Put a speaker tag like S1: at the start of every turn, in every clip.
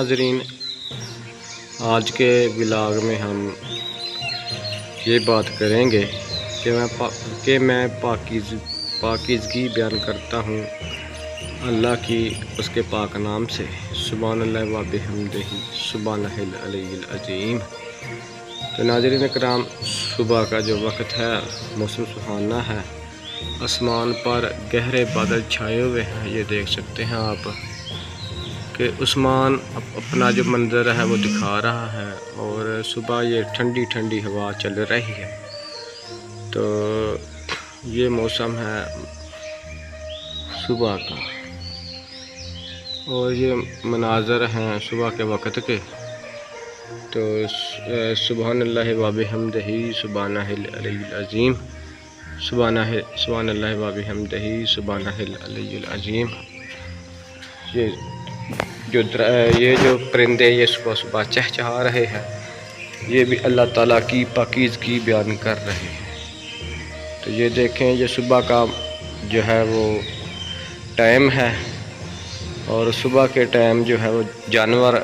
S1: नाजरीन, आज के व्लॉग में हम ये बात करेंगे कि मैं पाकीज़गी बयान करता हूँ अल्लाह की, उसके पाक नाम से। सुभानअल्लाह व बिहम्दिही सुभानल्लाहिल अलीय्यिल अज़ीम। तो नाज़रीन इकराम, सुबह का जो वक्त है मौसम सुहाना है, आसमान पर गहरे बादल छाए हुए हैं। ये देख सकते हैं आप कि आसमान अपना जो मंजर है वो दिखा रहा है, और सुबह ये ठंडी ठंडी हवा चल रही है। तो ये मौसम है सुबह का, और ये मनाज़र हैं सुबह के वक़्त के। तो सुभानअल्लाह व बिहम्दिही सुभानल्लाहिल अलीय्यिल अज़ीम, सुभानअल्लाह व बिहम्दिही सुभानल्लाहिल अलीय्यिल अज़ीम। ये जो परिंदे ये सुबह सुबह चहचहा रहे हैं, ये भी अल्लाह ताला की पाकीज़गी बयान कर रहे हैं। तो ये देखें, ये सुबह का जो है वो टाइम है, और सुबह के टाइम जो है वो जानवर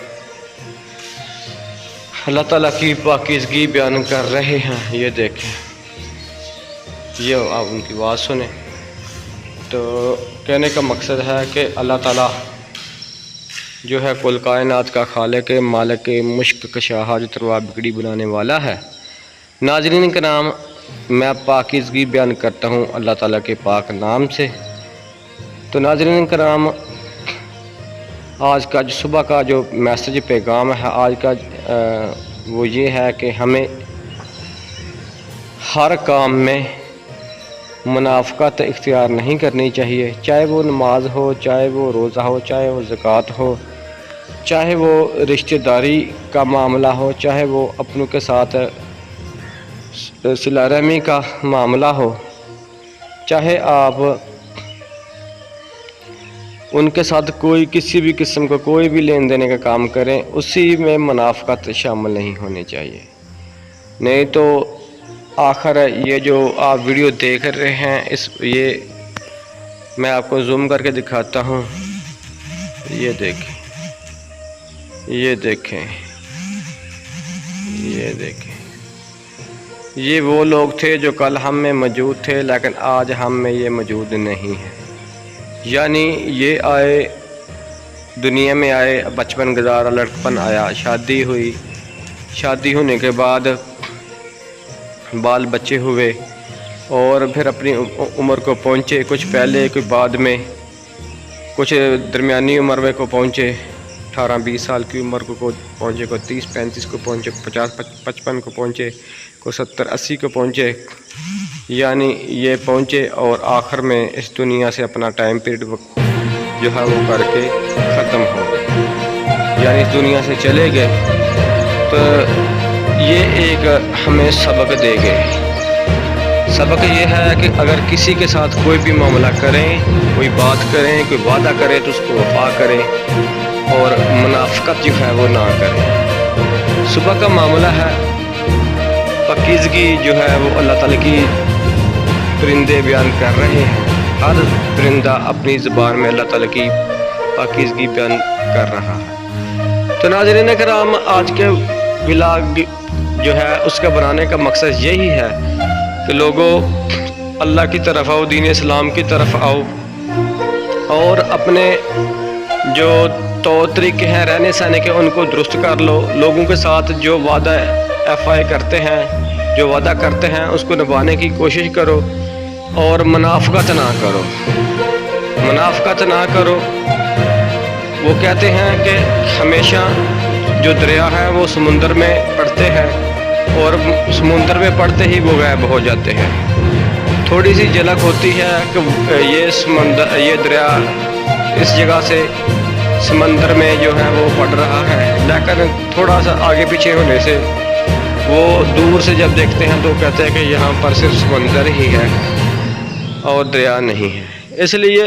S1: अल्लाह ताला की पाकीज़गी बयान कर रहे हैं। ये देखें, ये आप उनकी आवाज़ सुने। तो कहने का मकसद है कि अल्लाह ताला जो है कुल कायनात का खालिक मालिक मुश्क कशा हाजत रवा बिगड़ी बनाने वाला है। नाज़रीन के नाम, मैं पाकीज़गी बयान करता हूँ अल्लाह ताला के पाक नाम से। तो नाज़रीन के नाम, आज का जो सुबह का जो मैसेज पैगाम है आज का वो ये है कि हमें हर काम में मुनाफ़क़त इख्तियार नहीं करनी चाहिए, चाहे वो नमाज हो, चाहे वो रोज़ा हो, चाहे वो ज़कात हो, चाहे वो रिश्तेदारी का मामला हो, चाहे वो अपनों के साथ सिला रहमी का मामला हो, चाहे आप उनके साथ कोई किसी भी किस्म का कोई भी लेन देने का काम करें, उसी में मुनाफ़क़त शामिल नहीं होनी चाहिए। नहीं तो आखिर ये जो आप वीडियो देख रहे हैं, ये मैं आपको जूम करके दिखाता हूँ। ये देखें, ये देखें, ये देखें, ये वो लोग थे जो कल हम में मौजूद थे, लेकिन आज हम में ये मौजूद नहीं है। यानी ये आए, दुनिया में आए, बचपन गुजारा, लड़कपन आया, शादी हुई, शादी होने के बाद बाल बच्चे हुए, और फिर अपनी उम्र को पहुँचे, कुछ पहले कुछ बाद में, कुछ दरमियानी उम्र में को पहुँचे, 18-20 साल की उम्र को पहुँचे, को 30-35 को पहुँचे, 50-55 को पहुँचे, को 70-80 को पहुँचे। यानी ये पहुँचे और आखिर में इस दुनिया से अपना टाइम पीरियड जो है वो करके ख़त्म हो गए, यानी इस दुनिया से चले गए। तो ये एक हमें सबक दे गए। सबक ये है कि अगर किसी के साथ कोई भी मामला करें, कोई बात करें, कोई वादा करें, तो उसको वफा करें, और मुनाफ़क़त जो है वो ना करें। सुबह का मामला है पाकीज़गी जो है वो अल्लाह ताला की परिंदे बयान कर रहे हैं। हर परिंदा अपनी ज़ुबान में अल्लाह ताला की पाकीज़गी बयान कर रहा है। तो नाज़रीन किराम, आज के व्लॉग जो है उसका बनाने का मकसद यही है कि लोगों अल्लाह की तरफ आओ, दीन इस्लाम की तरफ आओ, और अपने जो तौर तरीके हैं रहने सहने के उनको दुरुस्त कर लो। लोगों के साथ जो वादा FI करते हैं, जो वादा करते हैं, उसको निभाने की कोशिश करो, और मुनाफ़क़त ना करो, मुनाफ़क़त ना करो। वो कहते हैं कि हमेशा जो दरिया है वो समुंदर में पड़ते हैं, और समुंदर में पड़ते ही वो गायब हो जाते हैं। थोड़ी सी झलक होती है कि ये दरिया इस जगह से समंदर में जो है वो पड़ रहा है, लेकिन थोड़ा सा आगे पीछे होने से वो दूर से जब देखते हैं तो कहते हैं कि यहाँ पर सिर्फ समंदर ही है और दरिया नहीं है। इसलिए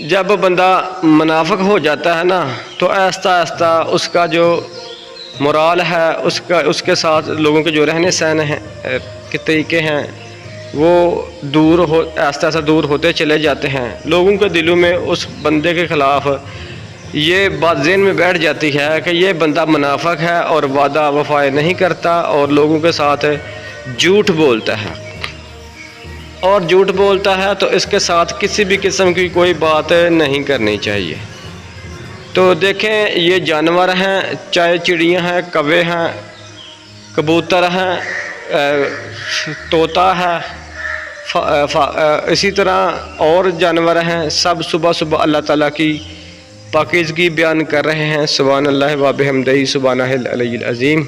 S1: जब बंदा मुनाफ़िक हो जाता है ना, तो आहिस्ता आहिस्ता उसका जो मोराल है, उसके साथ लोगों के जो रहने सहने हैं के तरीके हैं वो आहिस्ता आहिस्ता दूर होते चले जाते हैं। लोगों के दिलों में उस बंदे के ख़िलाफ़ ये बात ज़हन में बैठ जाती है कि ये बंदा मुनाफिक है और वादा वफाएँ नहीं करता और लोगों के साथ झूठ बोलता है, और झूठ बोलता है तो इसके साथ किसी भी किस्म की कोई बात नहीं करनी चाहिए। तो देखें, ये जानवर हैं, चाहे चिड़ियाँ हैं, कौवे हैं, कबूतर हैं, तोता है, इसी तरह और जानवर हैं, सब सुबह सुबह अल्लाह ताला की पाकीज़गी बयान कर रहे हैं। सुभान अल्लाह व बिहम्दिही सुब्हानहुल अलीयुल अज़ीम।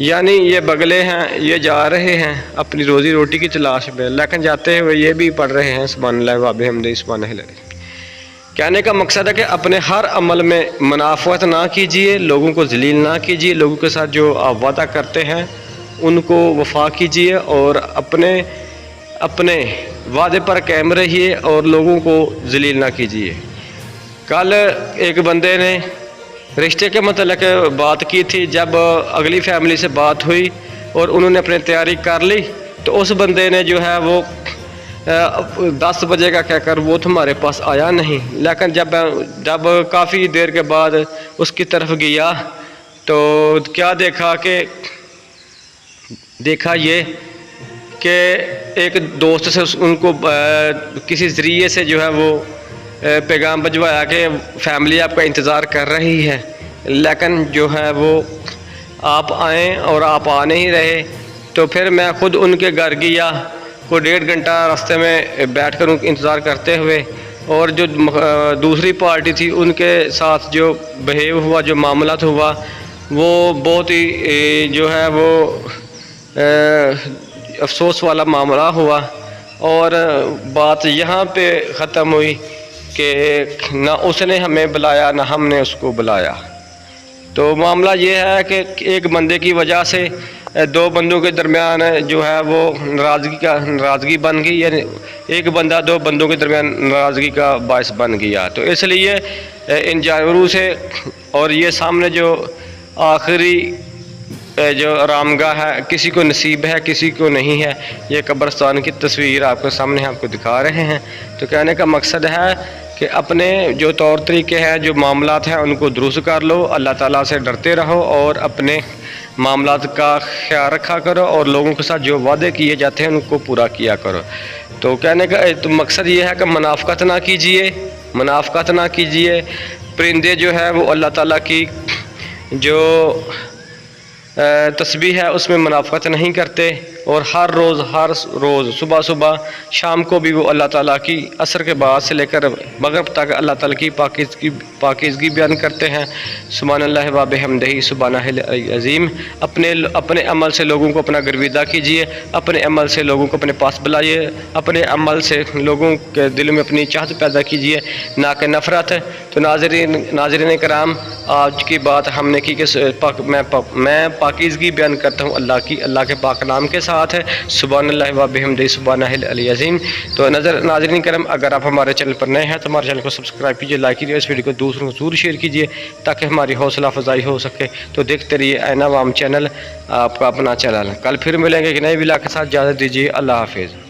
S1: यानी ये बगले हैं, ये जा रहे हैं अपनी रोज़ी रोटी की तलाश में, लेकिन जाते हुए ये भी पढ़ रहे हैं सुभान अल्लाह व बिहम्दिही सुब्हानहुल अज़ीम। कहने का मकसद है कि अपने हर अमल में मुनाफ़त ना कीजिए, लोगों को जलील ना कीजिए, लोगों के साथ जो आप वादा करते हैं उनको वफा कीजिए और अपने वादे पर कायम रहिए और लोगों को जलील ना कीजिए। कल एक बंदे ने रिश्ते के मतलब बात की थी, जब अगली फैमिली से बात हुई और उन्होंने अपनी तैयारी कर ली तो उस बंदे ने जो है वो 10 बजे का कहकर वो तुम्हारे पास आया नहीं, लेकिन जब काफ़ी देर के बाद उसकी तरफ गया तो क्या देखा ये कि एक दोस्त से उनको किसी ज़रिए से जो है वो पैगाम भिजवाया कि फैमिली आपका इंतज़ार कर रही है, लेकिन जो है वो आप आएँ और आप आ नहीं रहे। तो फिर मैं ख़ुद उनके घर गया, को 1.5 घंटा रास्ते में बैठ कर उनका इंतज़ार करते हुए, और जो दूसरी पार्टी थी उनके साथ जो बिहेव हुआ, जो मामला हुआ, वो बहुत ही जो है वो अफसोस वाला मामला हुआ। और बात यहाँ पे ख़त्म हुई कि ना उसने हमें बुलाया ना हमने उसको बुलाया। तो मामला ये है कि एक बंदे की वजह से 2 बंदों के दरमियान जो है वो नाराज़गी बन गई, यानी एक बंदा 2 बंदों के दरमियान नाराज़गी का बायस बन गया। तो इसलिए इन जानवरों से, और ये सामने जो आखिरी जो आरामगाह है, किसी को नसीब है किसी को नहीं है, ये कब्रिस्तान की तस्वीर आपके सामने आपको दिखा रहे हैं। तो कहने का मकसद है कि अपने जो तौर तरीके हैं, जो मामलात हैं, उनको दुरुस्त कर लो, अल्लाह ताला से डरते रहो और अपने मामलात का ख्याल रखा करो और लोगों के साथ जो वादे किए जाते हैं उनको पूरा किया करो। तो कहने का तो मकसद ये है कि मुनाफ़क़त ना कीजिए। परिंदे जो है वो अल्लाह ताला की जो तस्बीह है उसमें मुनाफ़क़त नहीं करते, और हर रोज़ सुबह शाम को भी वो अल्लाह ताला की असर के बाद से लेकर मगरिब तक अल्लाह ताला की पाकीज़गी बयान करते हैं। सुभान अल्लाह व बिहम्दिही सुब्हानहुल अज़ीम। अपने अमल से लोगों को अपना गर्विदा कीजिए, अपने अमल से लोगों को अपने पास बुलाइए, अपने अमल से लोगों के दिल में अपनी चाहत पैदा कीजिए, ना कि नफ़रत। तो नाज़रीन कराम, आज की बात हमने की कि मैं पाकीज़गी बयान करता हूँ अल्लाह के पाक नाम के साथ है। सुभान अल्लाह व बिहम्दिही सुब्हानहुल अज़ीम। तो नाज़रीन करम, अगर आप हमारे चैनल पर नए हैं तो हमारे चैनल को सब्सक्राइब कीजिए, लाइक कीजिए, इस वीडियो को दूसरों को ज़रूर शेयर कीजिए ताकि हमारी हौसला अफजाई हो सके। तो देखते रहिए ऐन अवाम चैनल, आपका अपना चैनल। कल फिर मिलेंगे एक नए विला के साथ। इजाज़त दीजिए, अल्लाह हाफिज़।